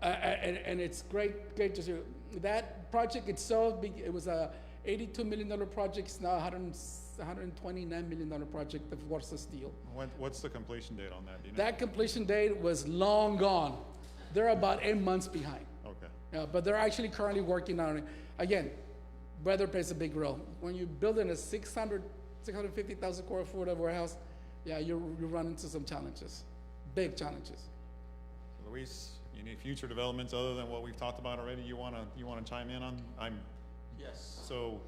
and it's great to see. That project itself, it was a $82 million project. It's now $129 million project of Forza Steel. What's the completion date on that? Do you know? That completion date was long gone. They're about 8 months behind. Okay. But they're actually currently working on it. Again, weather plays a big role. When you're building a 650,000 square foot of warehouse, you run into some challenges, big challenges. Luis, any future developments other than what we've talked about already you want to chime in on? Yes. So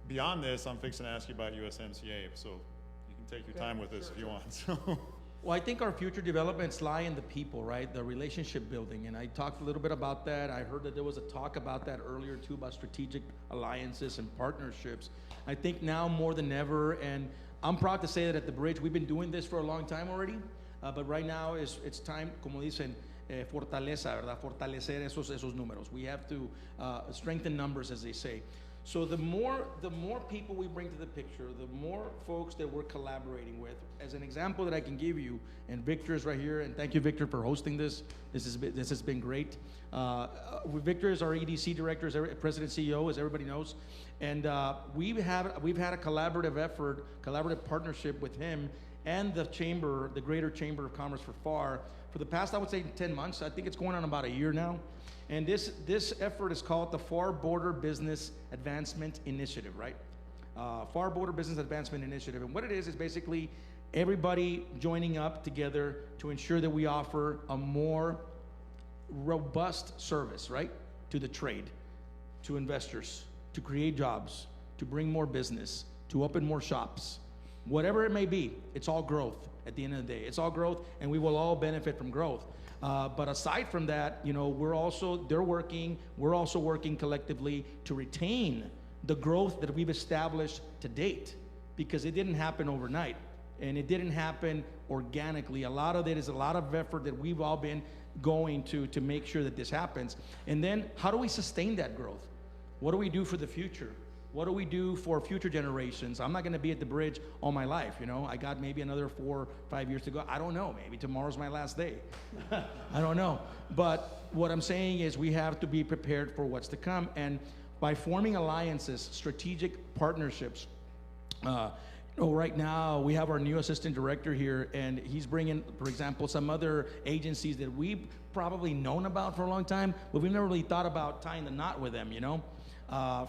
beyond this, I'm fixing to ask you about USMCA, so you can take your time with this if you want. So. Well, I think our future developments lie in the people, right? The relationship building. And I talked a little bit about that. I heard that there was a talk about that earlier too, about strategic alliances and partnerships. I think now more than ever, and I'm proud to say that at the Bridge, we've been doing this for a long time already, but right now it's time, como dicen, fortaleza, ¿verdad? Fortalecer esos números. We have to strengthen numbers, as they say. So the more people we bring to the picture, the more folks that we're collaborating with. As an example that I can give you, and Victor is right here, and thank you, Victor, for hosting this. This has been great. Victor is our EDC director, president CEO, as everybody knows, and we've had a collaborative partnership with him and the chamber, the Greater Chamber of Commerce for Pharr, for the past, I would say, 10 months. I think it's going on about a year now. And this effort is called the Pharr Border Business Advancement Initiative, right? Pharr Border Business Advancement Initiative. And what it is basically everybody joining up together to ensure that we offer a more robust service, right? To the trade, to investors, to create jobs, to bring more business, to open more shops. Whatever it may be, it's all growth at the end of the day. It's all growth, and we will all benefit from growth. But aside from that, we're also working collectively to retain the growth that we've established to date, because it didn't happen overnight, and it didn't happen organically. A lot of it is a lot of effort that we've all been going to make sure that this happens. And then how do we sustain that growth? What do we do for the future? What do we do for future generations? I'm not going to be at the Bridge all my life, I got maybe another 4 or 5 years to go. I don't know. Maybe tomorrow's my last day. I don't know. But what I'm saying is we have to be prepared for what's to come. And by forming alliances, strategic partnerships, right now we have our new assistant director here, and he's bringing, for example, some other agencies that we've probably known about for a long time, but we've never really thought about tying the knot with them,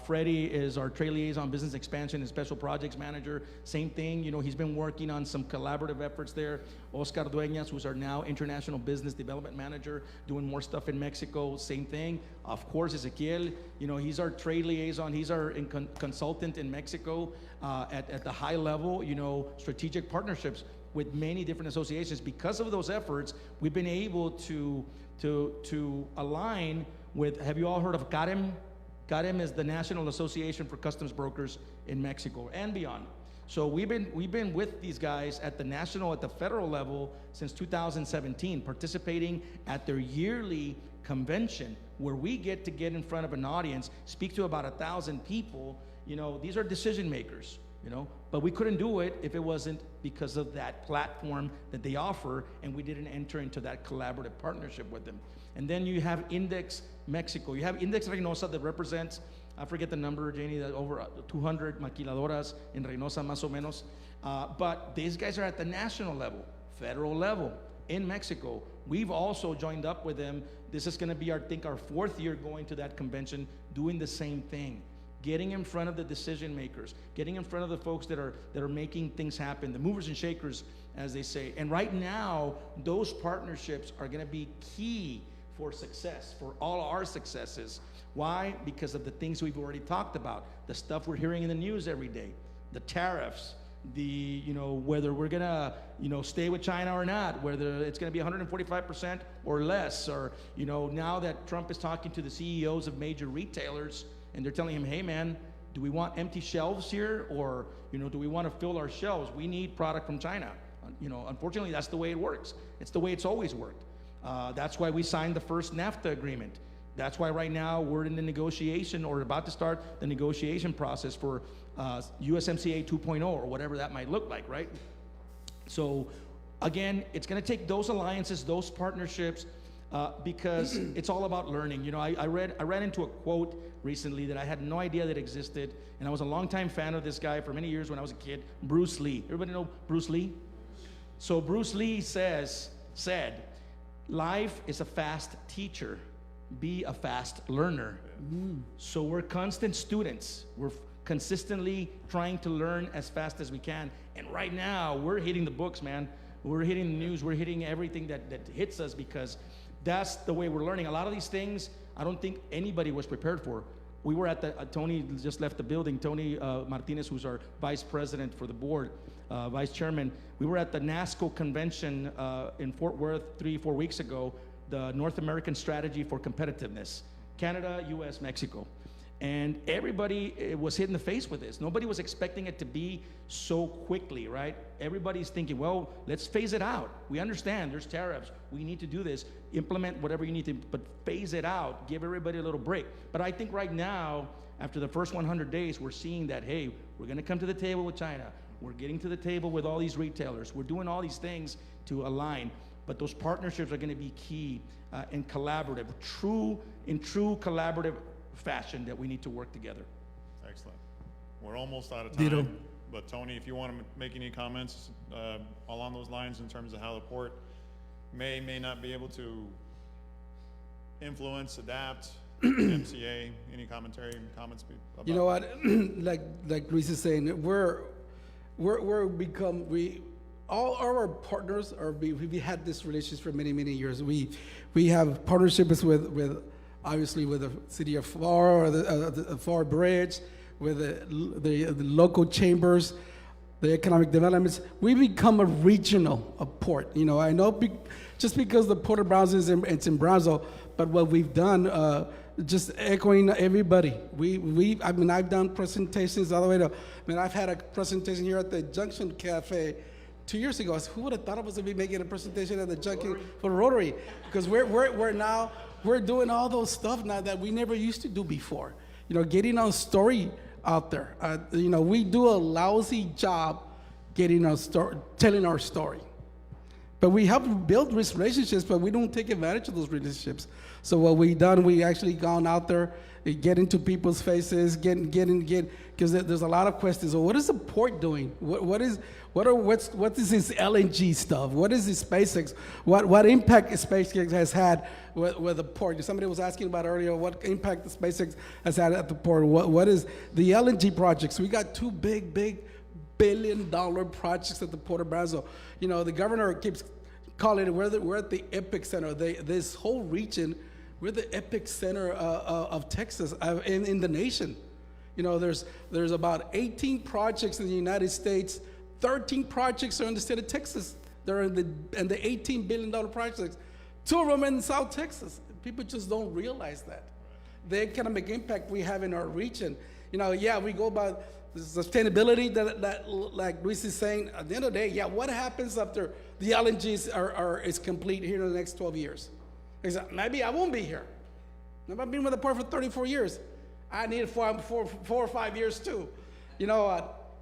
Freddie is our trade liaison, business expansion and special projects manager. Same thing, he's been working on some collaborative efforts there. Oscar Dueñas, who's our now international business development manager, doing more stuff in Mexico. Same thing. Of course, Ezequiel, he's our trade liaison. He's our consultant in Mexico at the high level, strategic partnerships with many different associations. Because of those efforts, we've been able to align with, have you all heard of CAREM? CAREM is the National Association for Customs Brokers in Mexico and beyond. So we've been with these guys at the federal level since 2017, participating at their yearly convention, where we get in front of an audience, speak to about 1,000 people. These are decision makers. you know? But we couldn't do it if it wasn't because of that platform that they offer, and we didn't enter into that collaborative partnership with them. And then you have Index Mexico. You have Index Reynosa that represents, I forget the number, Janie, that over 200 maquiladoras in Reynosa, más o menos. But these guys are at the national level, federal level in Mexico. We've also joined up with them. This is going to be, I think, our 4th year going to that convention, doing the same thing, getting in front of the decision makers, getting in front of the folks that are making things happen, the movers and shakers, as they say. And right now, those partnerships are going to be key for success, for all our successes. Why? Because of the things we've already talked about, the stuff we're hearing in the news every day, the tariffs, the, whether we're gonna, stay with China or not, whether it's gonna be 145% or less, or, now that Trump is talking to the CEOs of major retailers and they're telling him, hey man, do we want empty shelves here, or, do we wanna fill our shelves? We need product from China. Unfortunately, that's the way it works. It's the way it's always worked. That's why we signed the first NAFTA agreement. That's why right now we're in the negotiation, or about to start the negotiation process for USMCA 2.0, or whatever that might look like, right? So again, it's gonna take those alliances, those partnerships, because it's all about learning. I ran into a quote recently that I had no idea that existed, and I was a longtime fan of this guy for many years when I was a kid, Bruce Lee. Everybody know Bruce Lee? So Bruce Lee said, life is a fast teacher, be a fast learner. So we're constant students. We're consistently trying to learn as fast as we can. And right now, we're hitting the books, man. We're hitting the news. We're hitting everything that hits us, because that's the way we're learning. A lot of these things, I don't think anybody was prepared for. We were at the, Tony just left the building, Tony Martinez, who's our vice president for the board, vice chairman. We were at the NASCO convention in Fort Worth 3-4 weeks ago, the North American Strategy for Competitiveness, Canada, US, Mexico. And everybody was hit in the face with this. Nobody was expecting it to be so quickly, right? Everybody's thinking, well, let's phase it out. We understand there's tariffs. We need to do this. Implement whatever you need to, but phase it out. Give everybody a little break. But I think right now, after the first 100 days, we're seeing that, hey, we're gonna come to the table with China. We're getting to the table with all these retailers. We're doing all these things to align. But those partnerships are gonna be key and collaborative, in true collaborative fashion, that we need to work together. Excellent. We're almost out of time. Ditto. But Tony, if you want to make any comments along those lines in terms of how the port may not be able to influence, adapt, MCA, any commentary and comments about You know what? like Luis is saying, all our partners we had this relationship for many years. We have partnerships with obviously with the city of Pharr, the Pharr Bridge, with the local chambers, the economic developments. We become a regional port. I know just because the Port of Brownsville it's in Brownsville, but what we've done, just echoing everybody. I've done presentations all the way to, I've had a presentation here at the Junction Cafe 2 years ago. I said, who would have thought I was going to be making a presentation at the Junction for Rotary? Because we're doing all those stuff now that we never used to do before. Getting our story out there. We do a lousy job getting our story, telling our story. But we help build relationships, but we don't take advantage of those relationships. So what we've done, we actually gone out there, get into people's faces, because there's a lot of questions. So what is the port doing? What is this LNG stuff? What is this SpaceX? What impact SpaceX has had with the port? Somebody was asking about earlier what impact the SpaceX has had at the port. What is the LNG projects? We got two big billion-dollar projects at the Port of Brownsville. The governor keeps calling it, we're at the epic center. This whole region, we're the epic center of Texas, in the nation. There's about 18 projects in the United States. 13 projects are in the state of Texas. They're in the $18 billion projects. 2 of them in South Texas. People just don't realize that. The economic impact we have in our region. We go by the sustainability that like Luis is saying. At the end of the day, what happens after the LNGs is complete here in the next 12 years? Maybe I won't be here. I've been with the port for 34 years. I need 4 or 5 years too.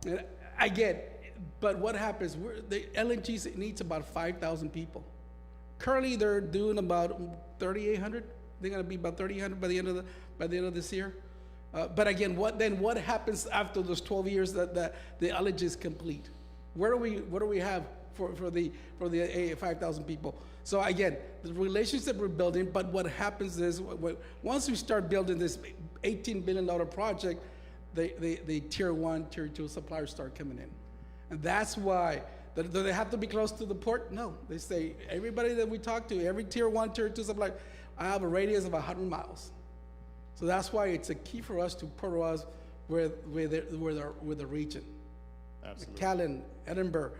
And I get, but what happens? The LNG needs about 5,000 people. Currently, they're doing about 3,800. They're going to be about 3,800 by the end of this year. But again, what happens after those 12 years that the LNG is complete? What do we have for the 5,000 people? So again, the relationship we're building. But what happens is once we start building this $18 billion project, the tier 1, tier 2 suppliers start coming in, and that's why. Do they have to be close to the port? No. They say, everybody that we talk to, every tier 1, tier 2 supplier, I have a radius of 100 miles. So that's why it's a key for us to put us with the region. Absolutely. Callan, Edinburgh,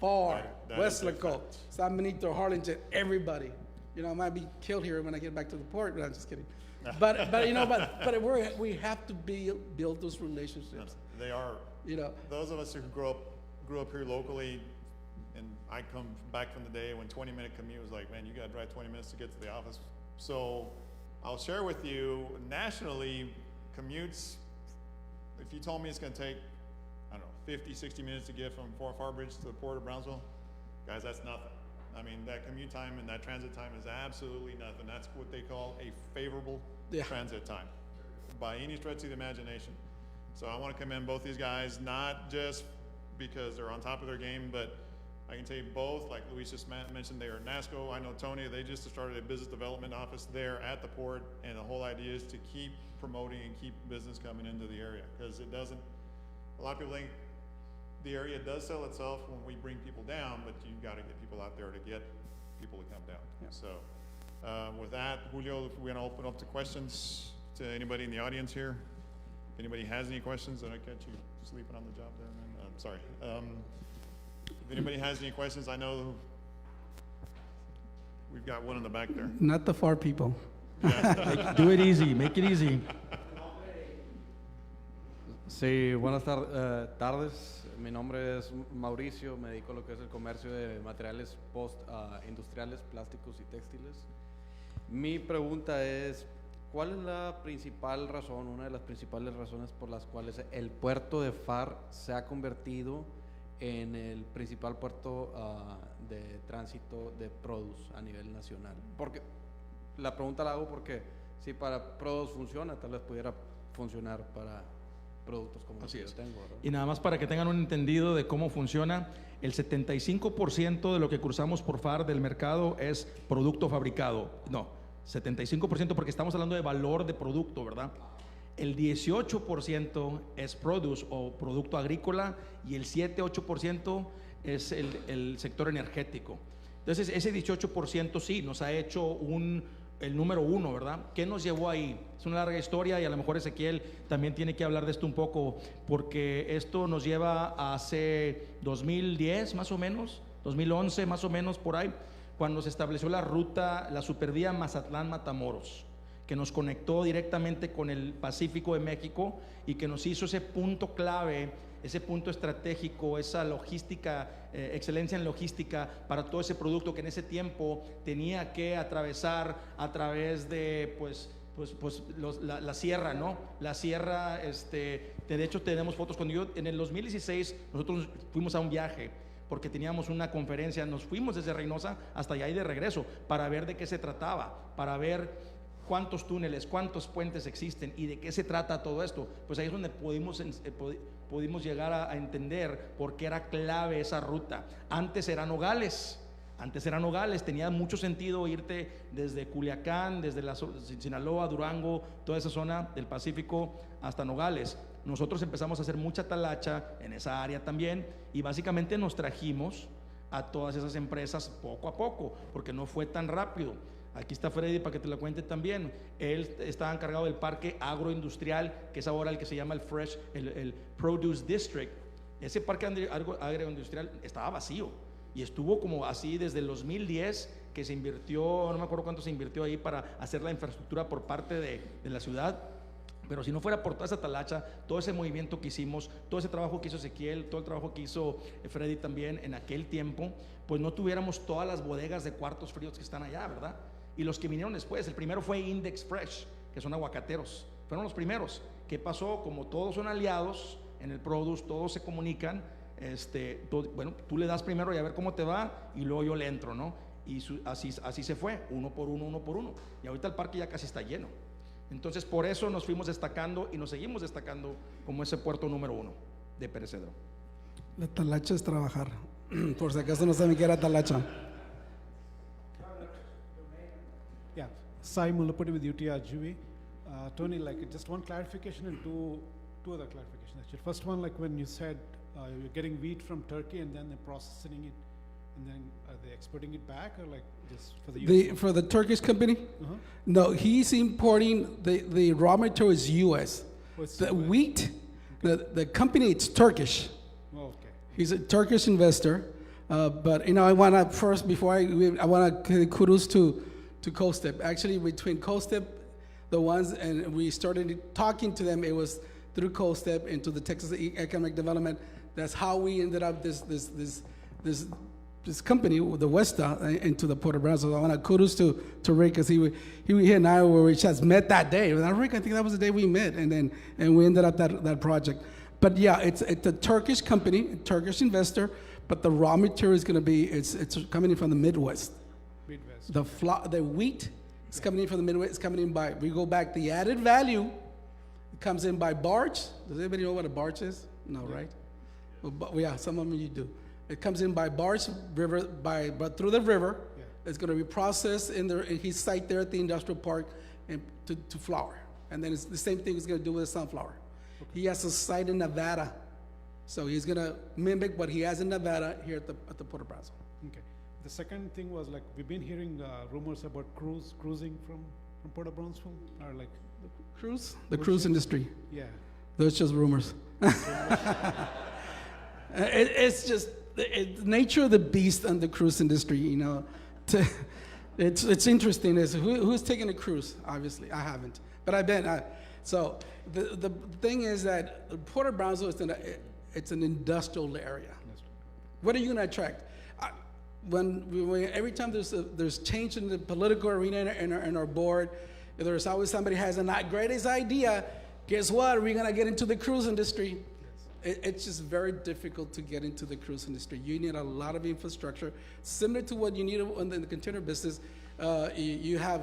Pharr, Westlaco, San Benito, Harlingen, everybody. You know, I might be killed here when I get back to the port. No, I'm just kidding. but we have to build those relationships. They are. You know, those of us who grew up here locally, and I come back from the day when 20-minute commute was like, man, you gotta drive 20 minutes to get to the office. So I'll share with you, nationally, commutes, if you told me it's gonna take, I don't know, 50, 60 minutes to get from Pharr Bridge to the Port of Brownsville, guys, that's nothing. I mean, that commute time and that transit time is absolutely nothing. That's what they call a favorable transit time, by any stretch of the imagination. So I wanna commend both these guys, not just because they're on top of their game, but I can tell you both, like Luis just mentioned, they are NASCO. I know Tony, they just started a business development office there at the port, and the whole idea is to keep promoting and keep business coming into the area, because it doesn't, a lot of people think the area does sell itself when we bring people down, but you gotta get people out there to get people to come down. Yeah. So with that, Julio, we're gonna open up to questions to anybody in the audience here. If anybody has any questions, then I catch you sleeping on the job there, man. Sorry. If anybody has any questions, I know we've got one in the back there. Not the Pharr people. Do it easy, make it easy. Sí, buenas tardes. Mi nombre es Mauricio, me dedico a lo que es el comercio de materiales post-industriales, plásticos y textiles. Mi pregunta es, ¿cuál es la principal razón, una de las principales razones por las cuales el puerto de Pharr se ha convertido en el principal puerto de tránsito de produce a nivel nacional? Porque la pregunta la hago porque si para produce funciona, tal vez pudiera funcionar para productos como los que yo tengo, ¿verdad? Y nada más para que tengan un entendido de cómo funciona, el 75% de lo que cruzamos por Pharr del mercado es producto fabricado. No, 75% porque estamos hablando de valor de producto, ¿verdad? El 18% es produce o producto agrícola y el 7-8% es el sector energético. Entonces ese 18% sí nos ha hecho el número 1, ¿verdad? ¿Qué nos llevó ahí? Es una larga historia y a lo mejor Ezequiel también tiene que hablar de esto un poco, porque esto nos lleva a hace 2010 más o menos, 2011 más o menos por ahí, cuando se estableció la ruta, la supervía Mazatlán-Matamoros, que nos conectó directamente con el Pacífico de México y que nos hizo ese punto clave, ese punto estratégico, esa logística, excelencia en logística para todo ese producto que en ese tiempo tenía que atravesar a través de la sierra, ¿no? La sierra, de hecho tenemos fotos. Cuando en el 2016 nosotros fuimos a un viaje porque teníamos una conferencia, nos fuimos desde Reynosa hasta allá y de regreso para ver de qué se trataba, para ver cuántos túneles, cuántos puentes existen y de qué se trata todo esto. Pues ahí es donde pudimos llegar a entender por qué era clave esa ruta. Antes eran Nogales, tenía mucho sentido irte desde Culiacán, desde Sinaloa, Durango, toda esa zona del Pacífico hasta Nogales. Nosotros empezamos a hacer mucha talacha en esa área también y básicamente nos trajimos a todas esas empresas poco a poco, porque no fue tan rápido. Aquí está Freddy para que te lo cuente también. Él estaba encargado del parque agroindustrial, que es ahora el que se llama el Produce District. Ese parque agroindustrial estaba vacío y estuvo como así desde el 2010, que se invirtió, no me acuerdo cuánto se invirtió ahí para hacer la infraestructura por parte de la ciudad. Pero si no fuera por toda esa talacha, todo ese movimiento que hicimos, todo ese trabajo que hizo Ezequiel, todo el trabajo que hizo Freddy también en aquel tiempo, pues no tuviéramos todas las bodegas de cuartos fríos que están allá, ¿verdad? Y los que vinieron después, el primero fue Index Fresh, que son aguacateros, fueron los primeros. ¿Qué pasó? Como todos son aliados, en el produce, todos se comunican, bueno, tú le das primero y a ver cómo te va, y luego yo le entro, ¿no? Y así se fue, uno por uno, y ahorita el parque ya casi está lleno. Entonces por eso nos fuimos destacando y nos seguimos destacando como ese puerto número 1 de perecedero. La talacha es trabajar. Por si acaso no saben qué era talacha. Yeah, Sai Mullapudi with UTRGV. Tony, like just one clarification and two other clarifications actually. First one, like when you said you're getting wheat from Turkey and then they're processing it, and then are they exporting it back or like just for the For the Turkish company? Uh-huh. No, he's importing the raw material is U.S. Oh, it's The US. wheat, the company, it's Turkish. Oh, okay. He's a Turkish investor, but I want to first, before I want to give kudos to COSTEP. Actually, between COSTEP, the ones, and we started talking to them, it was through COSTEP into the Texas Economic Development. That's how we ended up this company, the Westa, into the Port of Brownsville. I want to kudos to Rick, because he and I were just met that day. Rick, I think that was the day we met, and we ended up that project. But yeah, it's a Turkish company, a Turkish investor, but the raw material is going to be it's coming in from the Midwest. Midwest. The wheat is coming in from the Midwest. It's coming in by, we go back, the added value comes in by barge. Does anybody know what a barge is? No, right? Well, yeah, some of them you do. It comes in by barge, but through the river. Yeah. It's going to be processed in his site there at the industrial park and to flour. And then it's the same thing he's going to do with the sunflower. Okay. He has a site in Nevada, so he's going to mimic what he has in Nevada here at the Port of Brownsville. Okay. The second thing was like we've been hearing rumors about cruising from Port of Brownsville, or like The cruise industry. Yeah. Those just rumors. It's just the nature of the beast on the cruise industry, It's interesting. Who's taking a cruise? Obviously, I haven't, but I've been. So the thing is that Port of Brownsville it's an industrial area. What are you going to attract? Every time there's change in the political arena in our board, there's always somebody has the greatest idea. Guess what? We're going to get into the cruise industry. It's just very difficult to get into the cruise industry. You need a lot of infrastructure, similar to what you need in the container business. You have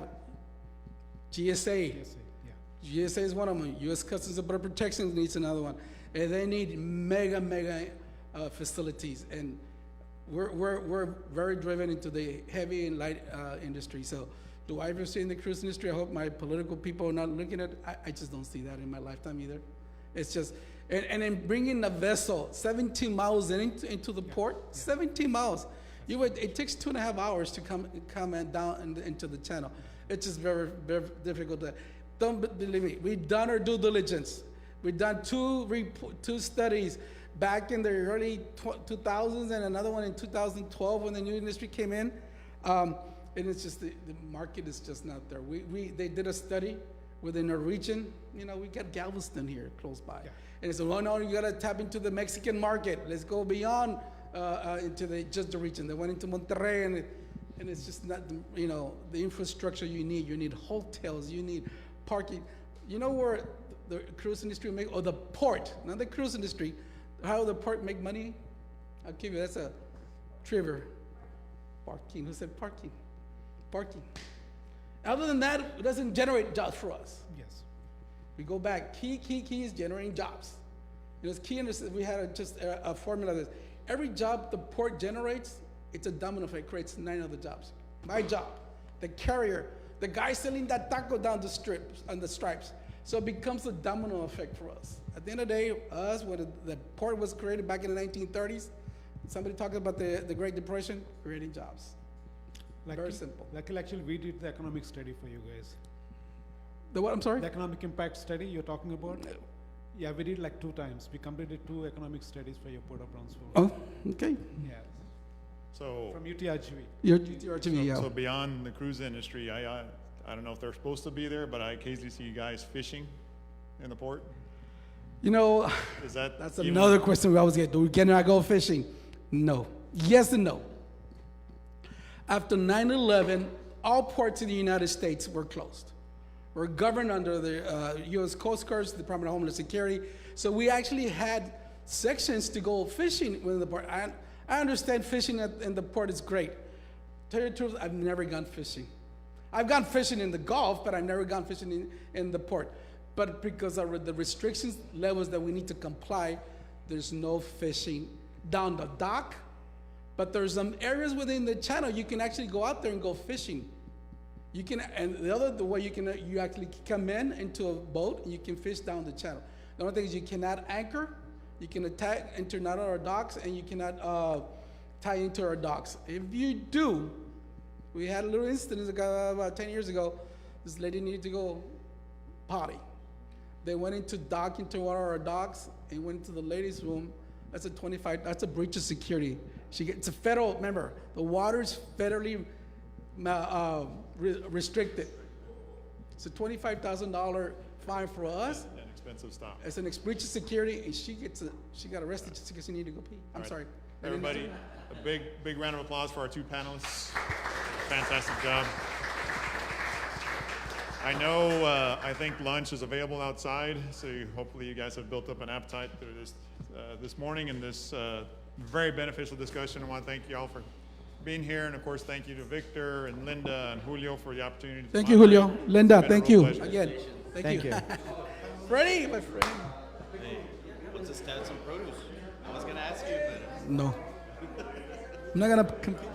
GSA. Yeah. GSA is one of them. U.S. Customs and Border Protection needs another one. And they need mega facilities. And we're very driven into the heavy and light industry. So do I ever see in the cruise industry? I hope my political people are not looking at it. I just don't see that in my lifetime either. It's just, and in bringing a vessel 17 miles into the port, 17 miles. It takes 2.5 hours to come down into the channel. It's just very, very difficult. Don't believe me. We've done our due diligence. We've done two studies back in the early 2000s and another one in 2012 when the new industry came in. And it's just the market is just not there. They did a study with the Norwegian. We got Galveston here close by. Yeah. And it's no, you got to tap into the Mexican market. Let's go beyond into just the region. They went into Monterrey, and it's just not the infrastructure you need. You need hotels. You need parking. You know where the cruise industry the port, not the cruise industry, how the port make money? I'll give you, that's a trivia. Parking, who said parking? Parking. Other than that, it doesn't generate jobs for us. Yes. We go back, key is generating jobs. It's key, we had just a formula of this. Every job the port generates, it's a domino effect, creates 9 other jobs. My job, the carrier, the guy selling that taco down the strips, on the stripes. So it becomes a domino effect for us. At the end of the day, when the port was created back in the 1930s, somebody talking about the Great Depression, creating jobs. Very simple. Actually, we did the economic study for you guys. The what, I'm sorry? The economic impact study you're talking about? No. Yeah, we did 2 times. We completed 2 economic studies for your Port of Brownsville. Oh, okay. Yeah. So from UTRGV. UTRGV, yeah. So beyond the cruise industry, I don't know if they're supposed to be there, but I occasionally see you guys fishing in the port. Is that's another question we always get. Do we get and I go fishing? No. Yes and no. After 9/11, all ports in the United States were closed. We're governed under the U.S. Coast Guard's Department of Homeland Security. So we actually had sections to go fishing within the port. I understand fishing in the port is great. Tell you the truth, I've never gone fishing. I've gone fishing in the Gulf, but I've never gone fishing in the port. But because of the restrictions levels that we need to comply, there's no fishing down the dock. But there's some areas within the channel you can actually go out there and go fishing. You can, and the way you actually come into a boat and you can fish down the channel. The only thing is you cannot anchor, you can enter not our docks, and you cannot tie into our docks. If you do, we had a little incident about 10 years ago. This lady needed to go potty. They went into one of our docks and went into the ladies' room. That's a breach of security. It's a federal, remember, the water's federally restricted. It's a $25,000 fine for us. An expensive stop. It's an breach of security, and she got arrested just because she needed to go pee. I'm sorry. Everybody, a big round of applause for our two panelists. Fantastic job. I know, I think lunch is available outside, so hopefully you guys have built up an appetite through this morning and this very beneficial discussion. I want to thank you all for being here, and of course, thank you to Victor and Linda and Julio for the opportunity. Thank you, Julio. Linda, It's been a thank real you. pleasure. Again, Thank you. Freddie, my friend. Hey, what's the stats on produce? I was gonna ask you, but No. I'm not going to compete.